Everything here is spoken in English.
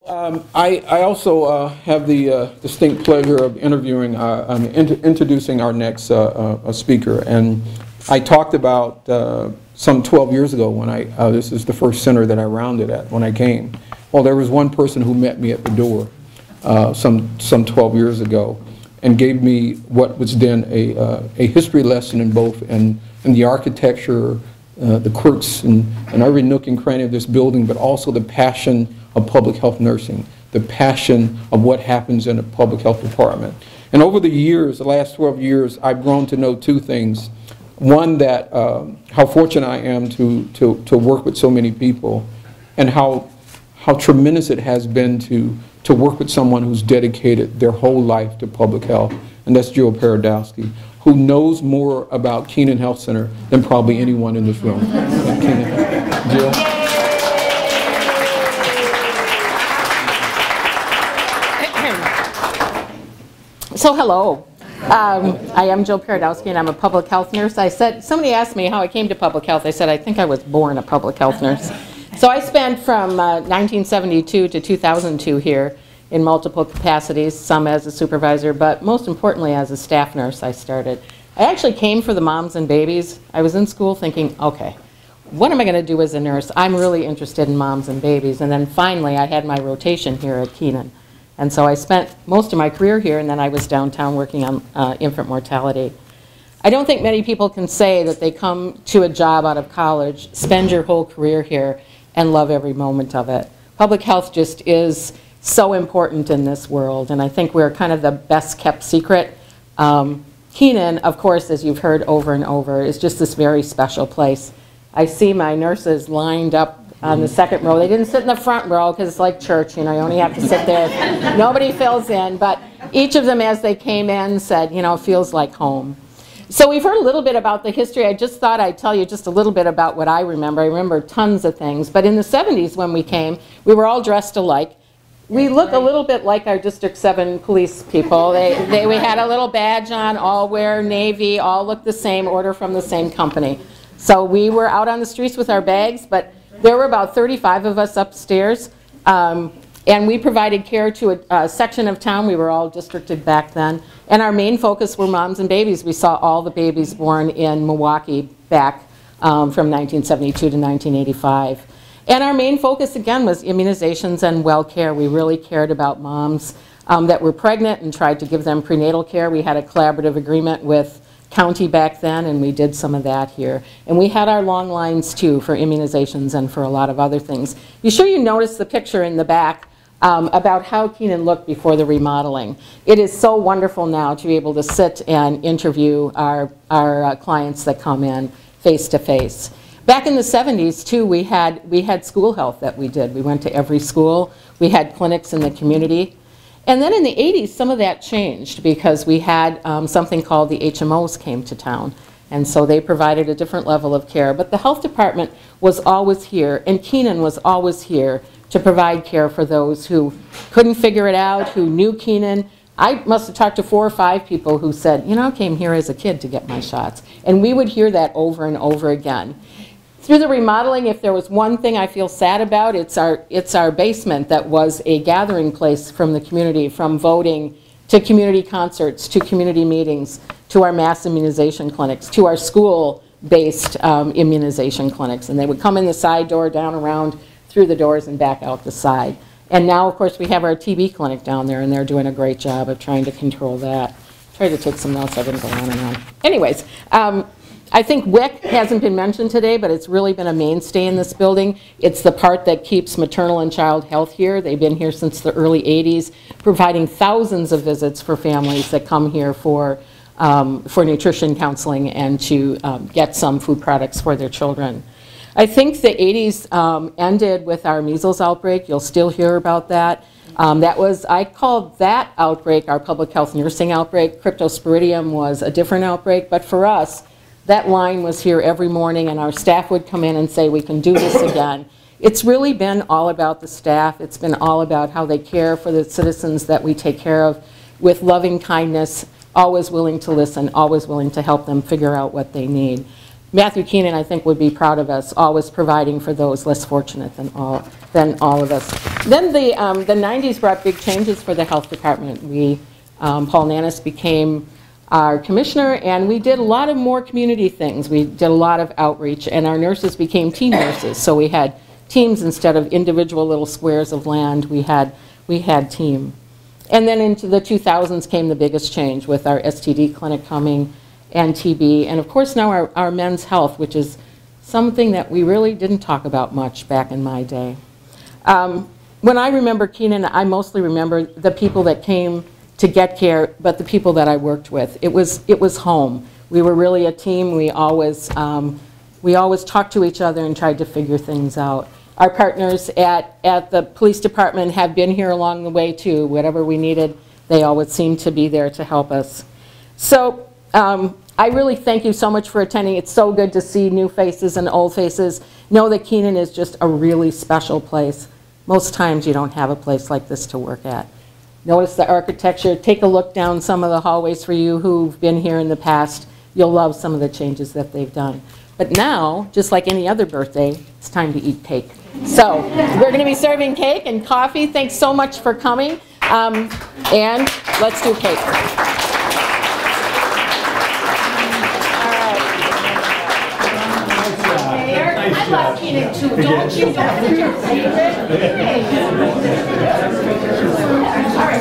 I also have the distinct pleasure of introducing our next speaker. And I talked about some 12 years ago when this is the first center that I rounded at when I came. Well, there was one person who met me at the door some 12 years ago and gave me what was then a history lesson in both in the architecture, the quirks and every nook and cranny of this building, but also the passion of public health nursing, the passion of what happens in a public health department. And over the years, the last 12 years, I've grown to know two things. One, that how fortunate I am to work with so many people, and how tremendous it has been to work with someone who's dedicated their whole life to public health, and that's Jill Paradowski, who knows more about Keenan Health Center than probably anyone in this room. Jill? So hello, I am Jill Paradowski and I'm a public health nurse. Somebody asked me how I came to public health. I said, I think I was born a public health nurse. So I spent from 1972 to 2002 here in multiple capacities, some as a supervisor, but most importantly as a staff nurse I started. I actually came for the moms and babies. I was in school thinking, okay, what am I going to do as a nurse? I'm really interested in moms and babies. And then finally I had my rotation here at Keenan. And so I spent most of my career here, and then I was downtown working on infant mortality. I don't think many people can say that they come to a job out of college, spend your whole career here, and love every moment of it. Public health just is so important in this world, and I think we're kind of the best kept secret. Keenan, of course, as you've heard over and over, is just this very special place. I see my nurses lined up on the second row. They didn't sit in the front row because it's like church, you know, you only have to sit there. Nobody fills in, but each of them as they came in said, you know, it feels like home. So we've heard a little bit about the history. I just thought I'd tell you just a little bit about what I remember. I remember tons of things, but in the 70s when we came, we were all dressed alike. We look a little bit like our District 7 police people. We had a little badge on, all wear navy, all look the same, order from the same company. So we were out on the streets with our bags, but there were about 35 of us upstairs, and we provided care to a section of town. We were all districted back then, and our main focus were moms and babies. We saw all the babies born in Milwaukee back from 1972 to 1985. And our main focus, again, was immunizations and well care. We really cared about moms that were pregnant and tried to give them prenatal care. We had a collaborative agreement with county back then, and we did some of that here. And we had our long lines too for immunizations and for a lot of other things. You sure you noticed the picture in the back about how Keenan looked before the remodeling. It is so wonderful now to be able to sit and interview our clients that come in face to face. Back in the 70s too, we had school health that we did. We went to every school. We had clinics in the community. And then in the 80s, some of that changed because we had something called the HMOs came to town. And so they provided a different level of care. But the health department was always here, and Keenan was always here to provide care for those who couldn't figure it out, who knew Keenan. I must have talked to 4 or 5 people who said, you know, I came here as a kid to get my shots. And we would hear that over and over again. Through the remodeling, if there was one thing I feel sad about, it's our basement that was a gathering place from the community, from voting to community concerts, to community meetings, to our mass immunization clinics, to our school-based immunization clinics. And they would come in the side door, down around, through the doors, and back out the side. And now, of course, we have our TB clinic down there, and they're doing a great job of trying to control that. Try to take some notes, I didn't go on and on. Anyways. I think WIC hasn't been mentioned today, but it's really been a mainstay in this building. It's the part that keeps maternal and child health here. They've been here since the early 80s, providing thousands of visits for families that come here for nutrition counseling and to get some food products for their children. I think the 80s ended with our measles outbreak. You'll still hear about that. I called that outbreak our public health nursing outbreak. Cryptosporidium was a different outbreak, but for us, that line was here every morning, and our staff would come in and say, we can do this again. It's really been all about the staff. It's been all about how they care for the citizens that we take care of with loving kindness, always willing to listen, always willing to help them figure out what they need. Matthew Keenan, I think, would be proud of us, always providing for those less fortunate than all of us. Then the 90s brought big changes for the health department. Paul Nannis became our commissioner, and we did a lot of more community things. We did a lot of outreach, and our nurses became team nurses. So we had teams instead of individual little squares of land. We had team. And then into the 2000s came the biggest change with our STD clinic coming, and TB, and of course now our men's health, which is something that we really didn't talk about much back in my day. When I remember Keenan, I mostly remember the people that came to get care, but the people that I worked with. It was home. We were really a team. We always talked to each other and tried to figure things out. Our partners at the police department have been here along the way too. Whatever we needed, they always seemed to be there to help us. So I really thank you so much for attending. It's so good to see new faces and old faces. Know that Keenan is just a really special place. Most times you don't have a place like this to work at. Notice the architecture. Take a look down some of the hallways for you who've been here in the past. You'll love some of the changes that they've done. But now, just like any other birthday, it's time to eat cake. So we're going to be serving cake and coffee. Thanks so much for coming. And let's do cake. I love Keenan too, don't you? That's your favorite. All right.